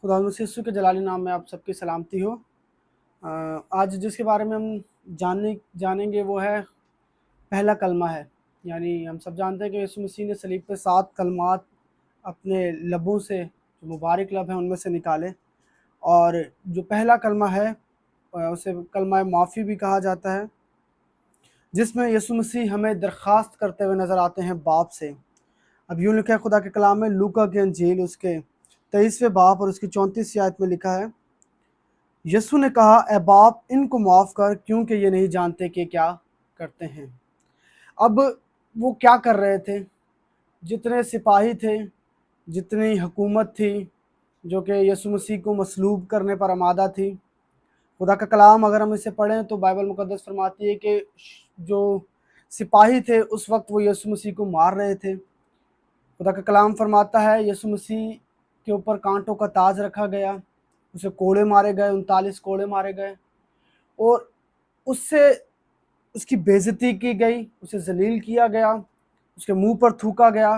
खुदा यीशु के जलाली नाम में आप सबकी सलामती हो। आज जिसके बारे में हम जानेंगे वो है पहला कलमा है। यानी हम सब जानते हैं कि यीशु मसीह ने सलीब पे 7 कलमात अपने लबों से, जो मुबारक लब हैं, उनमें से निकाले। और जो पहला कलमा है उसे कलमा माफ़ी भी कहा जाता है, जिसमें यीशु मसीह हमें दरख्वास्त करते हुए नज़र आते हैं बाप से। अब यूँ लिखा है खुदा के कलाम में, लूका की अंजील उसके 23वें बाब और उसकी 34वीं आयत में लिखा है, यीशु ने कहा, ए बाप, इनको माफ़ कर, क्योंकि ये नहीं जानते कि क्या करते हैं। अब वो क्या कर रहे थे? जितने सिपाही थे, जितनी हुकूमत थी जो कि यीशु मसीह को मसलूब करने पर आमादा थी, खुदा का कलाम अगर हम इसे पढ़ें तो बाइबल मुकद्दस फरमाती है कि जो सिपाही थे उस वक्त वो यीशु मसीह को मार रहे थे। खुदा का कलाम फरमाता है यीशु मसीह के ऊपर कांटों का ताज रखा गया, उसे कोड़े मारे गए, 39 कोड़े मारे गए, और उससे उसकी बेइज्जती की गई, उसे जलील किया गया, उसके मुंह पर थूका गया,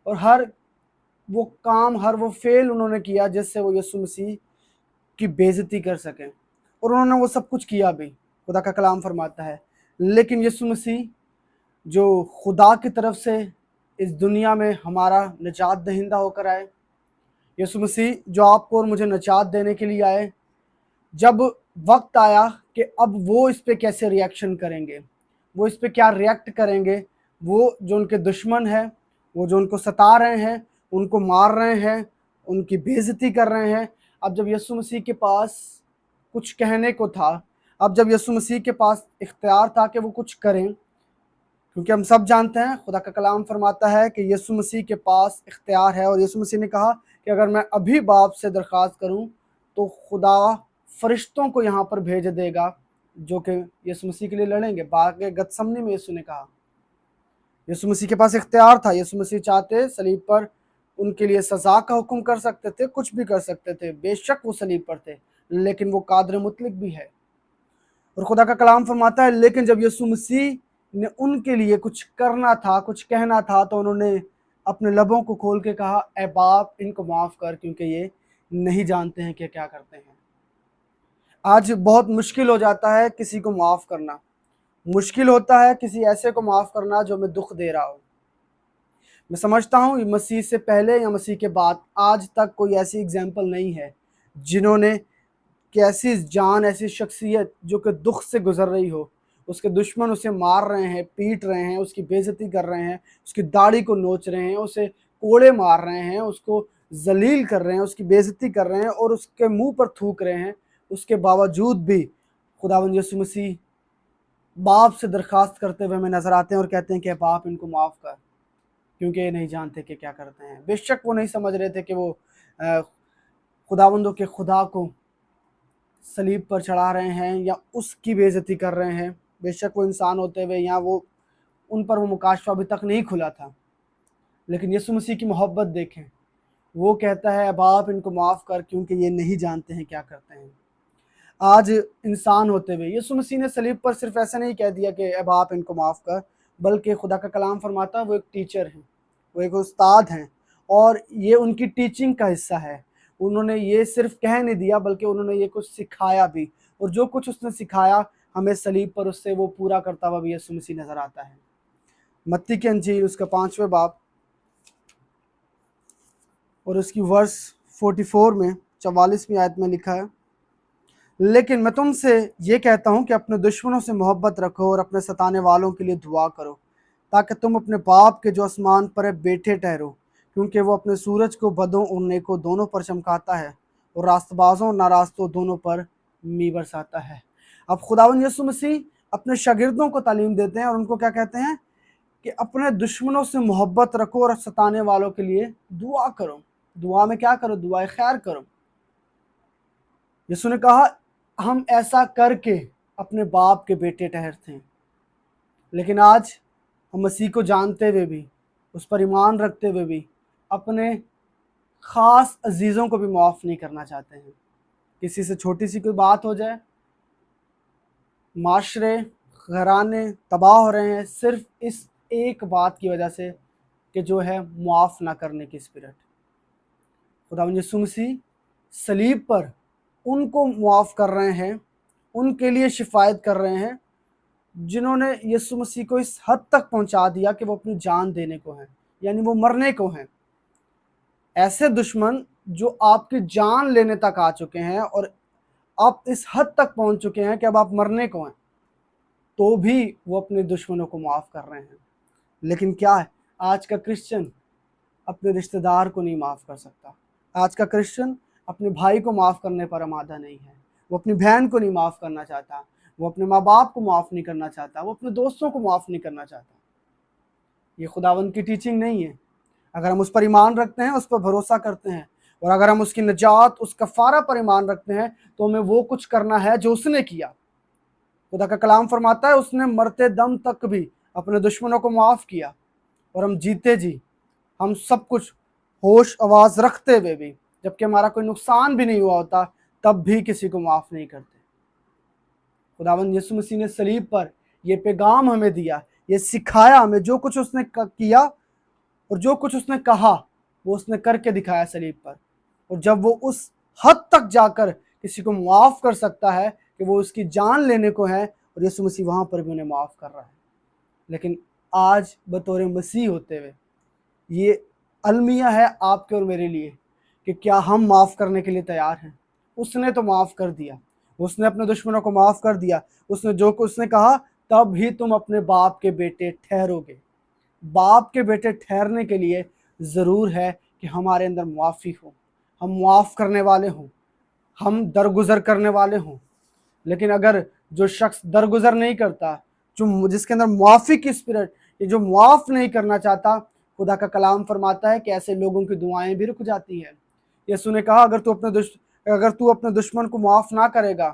और हर वो काम, हर वो फेल उन्होंने किया जिससे वो यीशु मसीह की बेइज्जती कर सकें, और उन्होंने वो सब कुछ किया भी। खुदा का कलाम फरमाता है, लेकिन यीशु मसीह जो खुदा की तरफ से इस दुनिया में हमारा निजात दहिंदा होकर आए, यीशु मसीह जो आपको और मुझे निजात देने के लिए आए, जब वक्त आया कि अब वो इस पे कैसे रिएक्शन करेंगे, वो इस पे क्या रिएक्ट करेंगे, वो जो उनके दुश्मन हैं, वो जो उनको सता रहे हैं, उनको मार रहे हैं, उनकी बेइज्जती कर रहे हैं, अब जब यीशु मसीह के पास कुछ कहने को था, अब जब यीशु मसीह के पास इख्तियार था कि वो कुछ करें, क्योंकि हम सब जानते हैं खुदा का कलाम फरमाता है कि यीशु मसीह के पास इख्तियार है, और यीशु मसीह ने कहा कि अगर मैं अभी बाप से दरख्वास्त करूं तो खुदा फरिश्तों को यहाँ पर भेज देगा जो कि यीशु मसीह के लिए लड़ेंगे। बाग गतसमनी में यीशु ने कहा, यीशु मसीह के पास इख्तियार था। यीशु मसीह चाहते सलीब पर उनके लिए सज़ा का हुक्म कर सकते थे, कुछ भी कर सकते थे, बेशक वो सलीब पर थे, लेकिन वो कादर मुतलक भी है। और खुदा का कलाम फरमाता है, लेकिन जब यीशु मसीह ने उनके लिए कुछ करना था, कुछ कहना था, तो उन्होंने अपने लबों को खोल के कहा, ए बाप, इनको माफ़ कर, क्योंकि ये नहीं जानते हैं कि क्या करते हैं। आज बहुत मुश्किल हो जाता है किसी को माफ़ करना, मुश्किल होता है किसी ऐसे को माफ़ करना जो हमें दुख दे रहा हो। मैं समझता हूँ मसीह से पहले या मसीह के बाद आज तक कोई ऐसी एग्जाम्पल नहीं है जिन्होंने कि ऐसी जान, ऐसी शख्सियत जो कि दुख से गुजर रही हो, उसके दुश्मन उसे मार रहे हैं, पीट रहे हैं, उसकी बेइज्जती कर रहे हैं, उसकी दाढ़ी को नोच रहे हैं, उसे कोड़े मार रहे हैं, उसको जलील कर रहे हैं, उसकी बेइज्जती कर रहे हैं और उसके मुंह पर थूक रहे हैं, उसके बावजूद भी खुदावंद यीशु मसीह बाप से दरख्वास्त करते हुए हमें नजर आते हैं और कहते हैं कि बाप, इनको माफ़ कर, क्योंकि ये नहीं जानते कि क्या करते हैं। बेशक वो नहीं समझ रहे थे कि वो खुदावंदों के खुदा को सलीब पर चढ़ा रहे हैं या उसकी बेइज्जती कर रहे हैं। बेशक वो इंसान होते हुए या वो उन पर वो मुकाशफा अभी तक नहीं खुला था, लेकिन यीशु मसीह की मोहब्बत देखें। वो कहता है, बाप, इनको माफ़ कर, क्योंकि ये नहीं जानते हैं क्या करते हैं। आज इंसान होते हुए यीशु मसीह ने सलीब पर सिर्फ ऐसा नहीं कह दिया कि ए बाप, इनको माफ़ कर, बल्कि खुदा का कलाम फरमाता है वो एक टीचर हैं, वो एक उस्ताद हैं, और ये उनकी टीचिंग का हिस्सा है। उन्होंने ये सिर्फ कह नहीं दिया, बल्कि उन्होंने ये कुछ सिखाया भी, और जो कुछ उसने सिखाया हमें सलीब पर उससे वो पूरा करता हुआ भी यीशु मसीह नज़र आता है। मत्ती की अंजील उसका 5वें बाब और उसकी वर्स 44 में 44वीं आयत में लिखा है, लेकिन मैं तुमसे ये कहता हूँ कि अपने दुश्मनों से मोहब्बत रखो और अपने सताने वालों के लिए दुआ करो, ताकि तुम अपने बाप के जो आसमान पर है बेटे ठहरो, क्योंकि वो अपने सूरज को बदों और नेकों दोनों पर चमकाता है और रास्तबाजों और नारास्तों दोनों पर मी बरसाता है। अब खुदावंद यीशु मसीह अपने शागिर्दों को तालीम देते हैं और उनको क्या कहते हैं कि अपने दुश्मनों से मोहब्बत रखो और सताने वालों के लिए दुआ करो। दुआ में क्या करो? दुआ खैर करो। यीशु ने कहा, हम ऐसा करके अपने बाप के बेटे ठहरते हैं। लेकिन आज हम मसीह को जानते हुए भी, उस पर ईमान रखते हुए भी, अपने ख़ास अजीज़ों को भी माफ़ नहीं करना चाहते हैं। किसी से छोटी सी कोई बात हो जाए, माशरे, घराने तबाह हो रहे हैं सिर्फ इस एक बात की वजह से कि जो है माफ़ ना करने की स्पिरिट। खुदावंद यीशु मसीह सलीब पर उनको मुआफ़ कर रहे हैं, उनके लिए शिफायत कर रहे हैं जिन्होंने यीशु मसीह को इस हद तक पहुंचा दिया कि वो अपनी जान देने को हैं, यानी वो मरने को हैं। ऐसे दुश्मन जो आपकी जान लेने तक आ चुके हैं और आप इस हद तक पहुंच चुके हैं कि अब आप मरने को हैं, तो भी वो अपने दुश्मनों को माफ़ कर रहे हैं। लेकिन क्या है, आज का क्रिश्चियन अपने रिश्तेदार को नहीं माफ़ कर सकता। आज का क्रिश्चियन अपने भाई को माफ़ करने पर आमादा नहीं है। वो अपनी बहन को नहीं माफ़ करना चाहता, वो अपने माँ बाप को माफ़ नहीं करना चाहता, वो अपने दोस्तों को माफ़ नहीं करना चाहता। ये खुदावंद की टीचिंग नहीं है। अगर हम उस पर ईमान रखते हैं, उस पर भरोसा करते हैं, और अगर हम उसकी निजात, उस कफ़ारा पर ईमान रखते हैं, तो हमें वो कुछ करना है जो उसने किया। खुदा का कलाम फरमाता है उसने मरते दम तक भी अपने दुश्मनों को माफ़ किया, और हम जीते जी हम सब कुछ होश आवाज़ रखते हुए भी, जबकि हमारा कोई नुकसान भी नहीं हुआ होता, तब भी किसी को माफ़ नहीं करते। खुदावंद यीशु मसीह ने सलीब पर ये पैगाम हमें दिया, ये सिखाया हमें, जो कुछ उसने किया और जो कुछ उसने कहा वो उसने करके दिखाया सलीब पर। और जब वो उस हद तक जाकर किसी को माफ़ कर सकता है कि वो उसकी जान लेने को है, और यीशु मसीह वहाँ पर भी उन्हें माफ़ कर रहा है। लेकिन आज बतौर मसीह होते हुए ये अलमिया है आपके और मेरे लिए कि क्या हम माफ़ करने के लिए तैयार हैं। उसने तो माफ़ कर दिया, उसने अपने दुश्मनों को माफ़ कर दिया, उसने जो कुछ उसने कहा, तब ही तुम अपने बाप के बेटे ठहरोगे। बाप के बेटे ठहरने के लिए ज़रूर है कि हमारे अंदर मुआफ़ी हो, हम मुआफ़ करने वाले हों, हम दरगुजर करने वाले हों। लेकिन अगर जो शख्स दरगुजर नहीं करता, जो जिसके अंदर मुआफ़ी की स्पिरिट, ये जो मुआफ़ नहीं करना चाहता, खुदा का कलाम फरमाता है कि ऐसे लोगों की दुआएं भी रुक जाती हैं। यीशु ने कहा अगर तू अपने दुश्मन को मुआफ़ ना करेगा,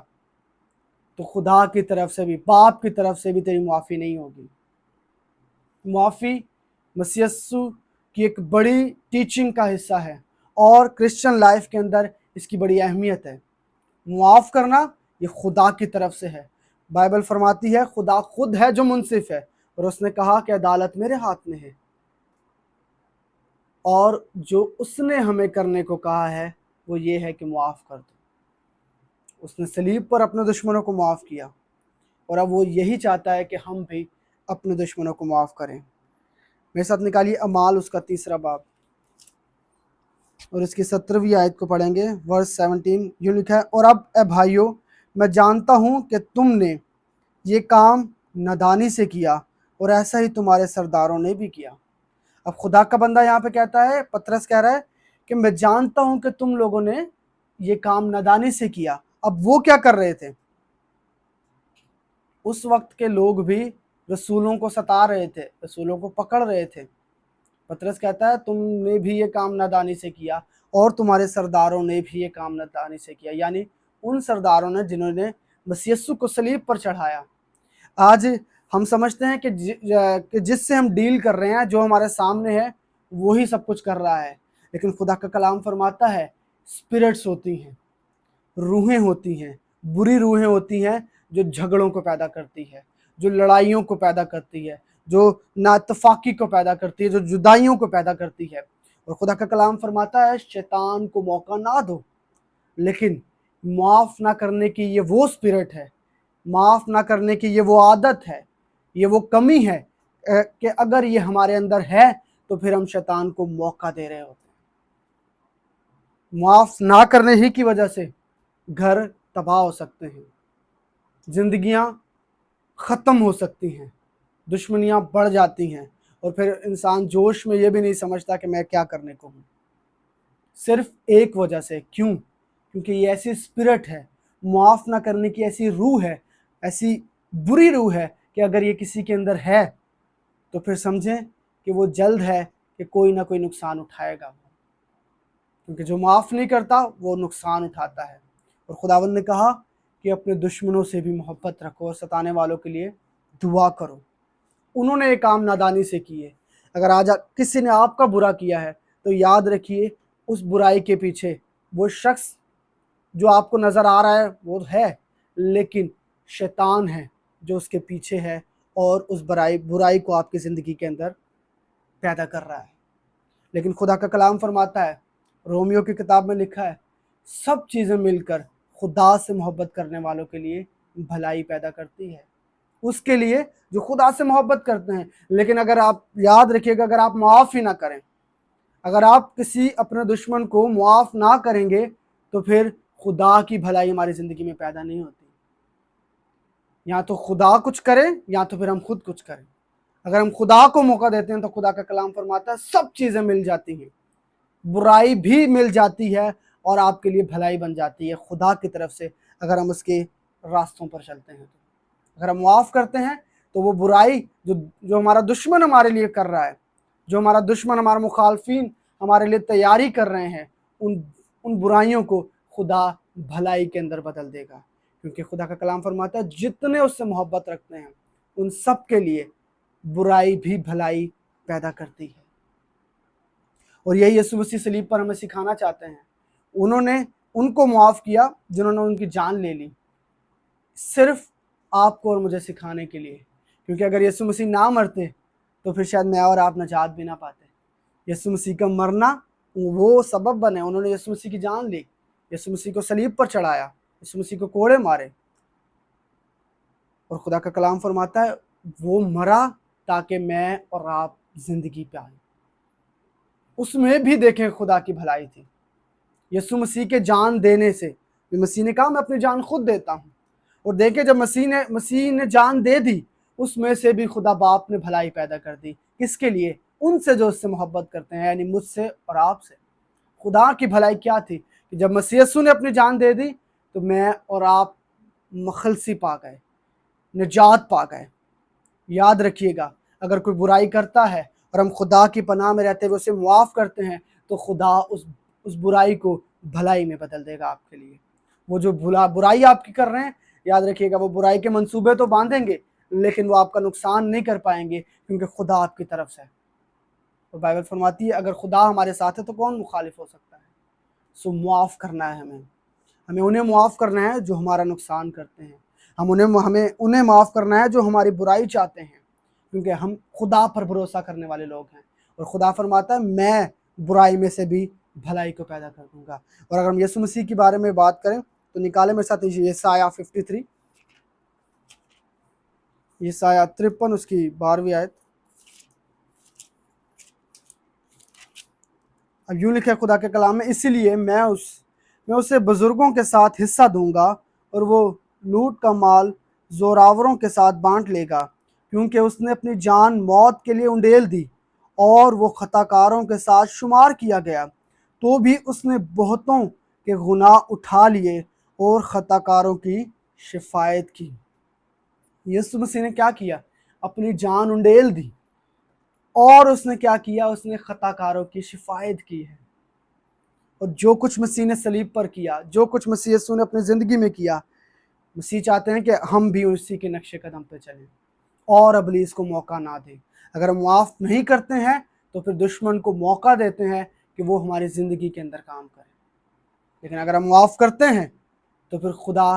तो खुदा की तरफ से भी, बाप की तरफ से भी तेरी मुआफ़ी नहीं होगी। मुआफ़ी मसीह यीशु की एक बड़ी टीचिंग का हिस्सा है, और क्रिश्चियन लाइफ के अंदर इसकी बड़ी अहमियत है। मुआफ़ करना ये खुदा की तरफ से है। बाइबल फरमाती है खुदा खुद है जो मुनसिफ है, और उसने कहा कि अदालत मेरे हाथ में है, और जो उसने हमें करने को कहा है वो ये है कि मुआफ़ कर दो। उसने सलीब पर अपने दुश्मनों को माफ़ किया, और अब वो यही चाहता है कि हम भी अपने दुश्मनों को माफ़ करें। मेरे साथ निकालिए अमाल उसका 3 बाब और इसकी 17वीं आयत को पढ़ेंगे। वर्स 17 यूँ लिखा है, और अब ए भाइयों, मैं जानता हूँ कि तुमने ये काम नादानी से किया, और ऐसा ही तुम्हारे सरदारों ने भी किया। अब खुदा का बंदा यहाँ पे कहता है, पतरस कह रहा है कि मैं जानता हूँ कि तुम लोगों ने ये काम नादानी से किया। अब वो क्या कर रहे थे? उस वक्त के लोग भी रसूलों को सता रहे थे, रसूलों को पकड़ रहे थे। पतरस कहता है तुमने भी ये काम नादानी से किया, और तुम्हारे सरदारों ने भी ये काम नादानी से किया, यानी उन सरदारों ने जिन्होंने मसीह यीशु को सलीब पर चढ़ाया। आज हम समझते हैं कि जिससे हम डील कर रहे हैं, जो हमारे सामने है, वही सब कुछ कर रहा है। लेकिन खुदा का कलाम फरमाता है स्पिरिट्स होती हैं, रूहें होती हैं, बुरी रूहें होती हैं जो झगड़ों को पैदा करती है, जो लड़ाइयों को पैदा करती है, जो नाइत्तेफाकी को पैदा करती है, जो जुदाइयों को पैदा करती है। और खुदा का कलाम फरमाता है शैतान को मौका ना दो। लेकिन माफ़ ना करने की ये वो स्पिरिट है, माफ़ ना करने की ये वो आदत है, ये वो कमी है कि अगर ये हमारे अंदर है तो फिर हम शैतान को मौका दे रहे होते हैं। माफ़ ना करने ही की वजह से घर तबाह हो सकते हैं, जिंदगियां ख़त्म हो सकती हैं, दुश्मनियां बढ़ जाती हैं, और फिर इंसान जोश में ये भी नहीं समझता कि मैं क्या करने को हूँ, सिर्फ एक वजह से। क्यों? क्योंकि ये ऐसी स्पिरिट है, माफ़ ना करने की ऐसी रूह है, ऐसी बुरी रूह है कि अगर ये किसी के अंदर है तो फिर समझें कि वो जल्द है कि कोई ना कोई नुकसान उठाएगा, क्योंकि जो माफ़ नहीं करता वो नुकसान उठाता है। और खुदावंद ने कहा कि अपने दुश्मनों से भी मोहब्बत रखो और सताने वालों के लिए दुआ करो। उन्होंने ये काम नादानी से किए। अगर आज किसी ने आपका बुरा किया है तो याद रखिए उस बुराई के पीछे वो शख्स जो आपको नज़र आ रहा है वो है, लेकिन शैतान है जो उसके पीछे है और उस बुराई को आपकी ज़िंदगी के अंदर पैदा कर रहा है। लेकिन खुदा का कलाम फरमाता है, रोमियो की किताब में लिखा है, सब चीज़ें मिलकर खुदा से मोहब्बत करने वालों के लिए भलाई पैदा करती है, उसके लिए जो खुदा से मोहब्बत करते हैं। लेकिन अगर आप याद रखिएगा, अगर आप माफ़ ही ना करें, अगर आप किसी अपने दुश्मन को माफ़ ना करेंगे, तो फिर खुदा की भलाई हमारी ज़िंदगी में पैदा नहीं होती। या तो खुदा कुछ करे या तो फिर हम खुद कुछ करें। अगर हम खुदा को मौका देते हैं तो खुदा का कलाम फरमाता है सब चीज़ें मिल जाती हैं, बुराई भी मिल जाती है और आपके लिए भलाई बन जाती है खुदा की तरफ से, अगर हम उसके रास्तों पर चलते हैं। तो अगर हम माफ़ करते हैं तो वो बुराई जो हमारा दुश्मन हमारे लिए कर रहा है, जो हमारा दुश्मन, हमारा मुखालफिन हमारे लिए तैयारी कर रहे हैं, उन बुराइयों को खुदा भलाई के अंदर बदल देगा। क्योंकि खुदा का कलाम फरमाता है जितने उससे मोहब्बत रखते हैं उन सब के लिए बुराई भी भलाई पैदा करती है। और यही यीशु मसीह सलीब पर हमें सिखाना चाहते हैं। उन्होंने उनको माफ़ किया जिन्होंने उनकी जान ले ली, सिर्फ आपको और मुझे सिखाने के लिए। क्योंकि अगर यीशु मसीह ना मरते तो फिर शायद मैं और आप निजात भी ना पाते। यीशु मसीह का मरना वो सबब बने, उन्होंने यीशु मसीह की जान ली, यीशु मसीह को सलीब पर चढ़ाया, यीशु मसीह को कोड़े मारे। और खुदा का कलाम फरमाता है वो मरा ताकि मैं और आप जिंदगी पाएं। उसमें भी देखें खुदा की भलाई थी। यीशु मसीह के जान देने से, मसीह ने कहा मैं अपनी जान खुद देता हूँ, और देखे जब मसीह ने जान दे दी, उसमें से भी खुदा बाप ने भलाई पैदा कर दी। किसके लिए? उनसे जो उससे मोहब्बत करते हैं, यानी मुझसे और आपसे। खुदा की भलाई क्या थी कि जब मसीह यीशु ने अपनी जान दे दी तो मैं और आप मखलसी पा गए, निजात पा गए। याद रखिएगा, अगर कोई बुराई करता है और हम खुदा की पनाह में रहते हुए उसे मुआफ़ करते हैं तो खुदा उस बुराई को भलाई में बदल देगा आपके लिए। वो जो बुराई आपकी कर रहे हैं, याद रखिएगा वो बुराई के मंसूबे तो बांधेंगे लेकिन वो आपका नुकसान नहीं कर पाएंगे, क्योंकि खुदा आपकी तरफ से है। तो बाइबल फरमाती है अगर खुदा हमारे साथ है तो कौन मुखालिफ हो सकता है। सो मुआफ़ करना है हमें उन्हें मुआफ़ करना है जो हमारा नुकसान करते हैं। हमें उन्हें माफ़ करना है जो हमारी बुराई चाहते हैं, क्योंकि हम खुदा पर भरोसा करने वाले लोग हैं। और खुदा फरमाता है मैं बुराई में से भी भलाई को पैदा कर दूंगा। और अगर हम यीशु मसीह के बारे में बात करें तो निकाले मेरे साथ यशायाह 53, यशायाह 53 उसकी 12वीं आयत। अब यूं लिखा खुदा के कलाम में, इसीलिए मैं उसे बुजुर्गों के साथ हिस्सा दूंगा और वो लूट का माल जोरावरों के साथ बांट लेगा, क्योंकि उसने अपनी जान मौत के लिए उंडेल दी और वो खताकारों के साथ शुमार किया गया, तो भी उसने बहुतों के गुनाह उठा लिए और खताकारों की शिफायत की। यीशु मसीह ने क्या किया? अपनी जान उंडेल दी और उसने क्या किया? उसने खताकारों की शिफायत की है। और जो कुछ मसीह ने सलीब पर किया, जो कुछ मसीह यीशु ने अपनी ज़िंदगी में किया, मसीह चाहते हैं कि हम भी उसी के नक्शे कदम पे चलें और इब्लीस को मौका ना दें। अगर हम माफ़ नहीं करते हैं तो फिर दुश्मन को मौका देते हैं कि वो हमारी ज़िंदगी के अंदर काम करे। लेकिन अगर हम माफ़ करते हैं तो फिर खुदा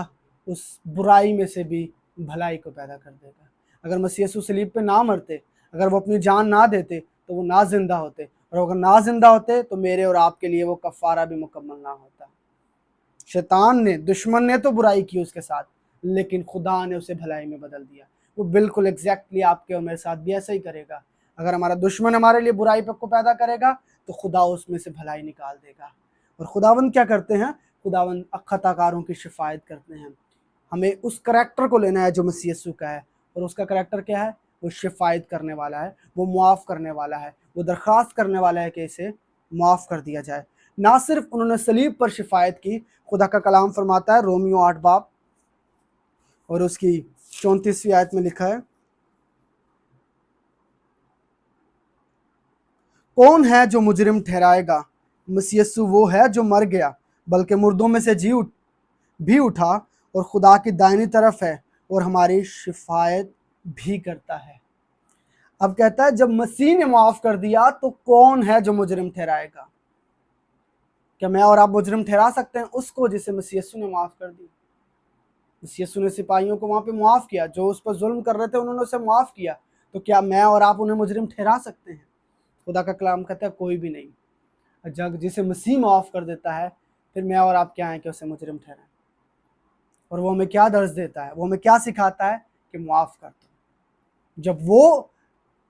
उस बुराई में से भी भलाई को पैदा कर देगा। अगर मसीह यीशु सलीब पे ना मरते, अगर वो अपनी जान ना देते तो वो ना जिंदा होते, और अगर ना जिंदा होते तो मेरे और आपके लिए वो कफ़ारा भी मुकम्मल ना होता। शैतान ने, दुश्मन ने तो बुराई की उसके साथ, लेकिन खुदा ने उसे भलाई में बदल दिया। वो बिल्कुल एग्जैक्टली आपके और मेरे साथ भी ऐसा ही करेगा। अगर हमारा दुश्मन हमारे लिए बुराई को पैदा करेगा तो खुदा उसमें से भलाई निकाल देगा। और खुदावंद क्या करते हैं? खुदावंद खताकारों की शिफायत करते हैं। हमें उस करैक्टर को लेना है जो मसीह यीशु का है, और उसका करैक्टर क्या है? वो शिफायत करने वाला है, वो मुआफ़ करने वाला है, वो दरख्वास्त करने वाला है कि इसे माफ़ कर दिया जाए। ना सिर्फ उन्होंने सलीब पर शिफायत की, खुदा का कलाम फरमाता है रोमियो 8 बाब और उसकी 34वीं आयत में लिखा है, कौन है जो मुजरिम ठहराएगा? मसीह यीशु वो है जो मर गया, बल्कि मुर्दों में से भी उठा और खुदा की दाहिनी तरफ है और हमारी शिफायत भी करता है। अब कहता है जब मसीह ने माफ़ कर दिया तो कौन है जो मुजरिम ठहराएगा? क्या मैं और आप मुजरिम ठहरा सकते हैं उसको जिसे मसीह यीशु ने माफ़ कर दी? मसीह यीशु ने सिपाहियों को वहाँ पे माफ़ किया, जो उस पर जुल्म कर रहे थे उन्होंने उसे माफ़ किया, तो क्या मैं और आप उन्हें मुजरिम ठहरा सकते हैं? खुदा का कलाम कहता है कोई भी नहीं। जग जिसे मसीह माफ़ कर देता है फिर मैं और आप क्या हैं कि उसे मुजरिम ठहराएं। और वो हमें क्या दर्ज देता है, वो हमें क्या सिखाता है कि मुआफ़ कर दो। जब वो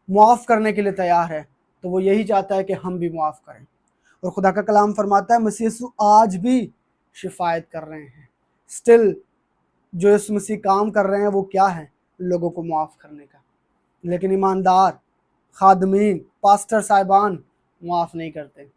मुआफ़ करने के लिए तैयार है तो वो यही चाहता है कि हम भी मुआफ़ करें। और खुदा का कलाम फरमाता है मसीह यीशु आज भी शिफायत कर रहे हैं। स्टिल जो यीशु मसीह काम कर रहे हैं वो क्या है, लोगों को मुआफ़ करने का। लेकिन ईमानदार खादमीन, पास्टर साहिबान मुआफ़ नहीं करते,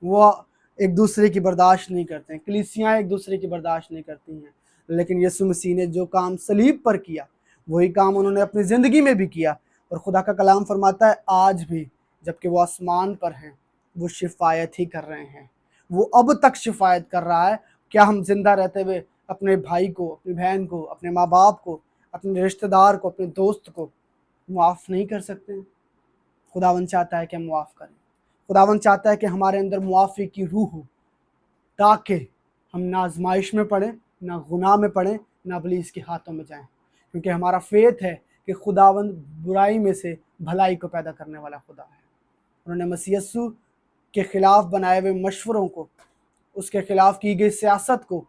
वो एक दूसरे की बर्दाश्त नहीं करते, कलीसियाँ एक दूसरे की बर्दाश्त नहीं करती हैं। लेकिन यीशु मसीह ने जो काम सलीब पर किया वही काम उन्होंने अपनी ज़िंदगी में भी किया। और खुदा का कलाम फरमाता है आज भी जबकि वो आसमान पर हैं वो शिफायत ही कर रहे हैं, वो अब तक शिफायत कर रहा है। क्या हम जिंदा रहते हुए अपने भाई को, अपनी बहन को, अपने माँ बाप को, अपने रिश्तेदार को, अपने दोस्त को मुआफ़ नहीं कर सकते हैं? खुदावन चाहता है कि हम मुआफ़ करें। खुदावन चाहता है कि हमारे अंदर मुआफ़ी की रूह हो, ताकि हम ना आजमाइश में पड़ें, ना गुनाह में पड़ें, ना इब्लीस के हाथों में जाएं। क्योंकि हमारा फेथ है कि खुदावन बुराई में से भलाई को पैदा करने वाला खुदा है। उन्होंने मसीह यीशु के ख़िलाफ़ बनाए हुए मशवरों को, उसके ख़िलाफ़ की गई सियासत को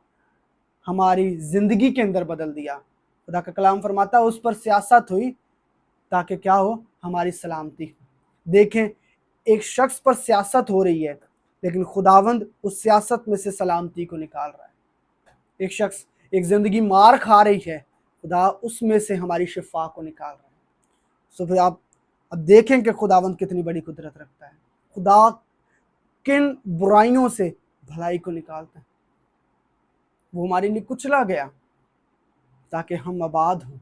हमारी ज़िंदगी के अंदर बदल दिया। खुदा का कलाम फरमाता है उस पर सियासत हुई ताकि क्या हो, हमारी सलामती हो। देखें, एक शख्स पर सियासत हो रही है लेकिन खुदावंद उस सियासत में से सलामती को निकाल रहा है। एक शख्स, एक ज़िंदगी मार खा रही है, खुदा उसमें से हमारी शिफा को निकाल रहा है। सो फिर आप अब देखें कि खुदावंद कितनी बड़ी कुदरत रखता है। खुदा किन बुराइयों से भलाई को निकालता है। वो हमारे लिए कुचला गया ताकि हम आबाद हों,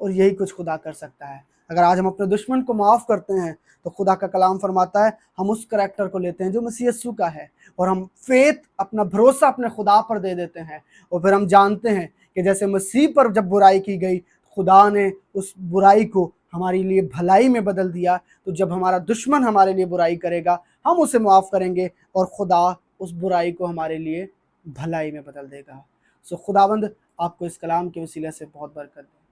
और यही कुछ खुदा कर सकता है। अगर आज हम अपने दुश्मन को माफ़ करते हैं तो खुदा का कलाम फरमाता है हम उस करैक्टर को लेते हैं जो मसीह यीशु का है, और हम फेथ, अपना भरोसा अपने खुदा पर दे देते हैं। और फिर हम जानते हैं कि जैसे मसीह पर जब बुराई की गई, खुदा ने उस बुराई को हमारे लिए भलाई में बदल दिया। तो जब हमारा दुश्मन हमारे लिए बुराई करेगा हम उसे माफ़ करेंगे और खुदा उस बुराई को हमारे लिए भलाई में बदल देगा। सो खुदावंद आपको इस कलाम के वसीले से बहुत बरकत दे।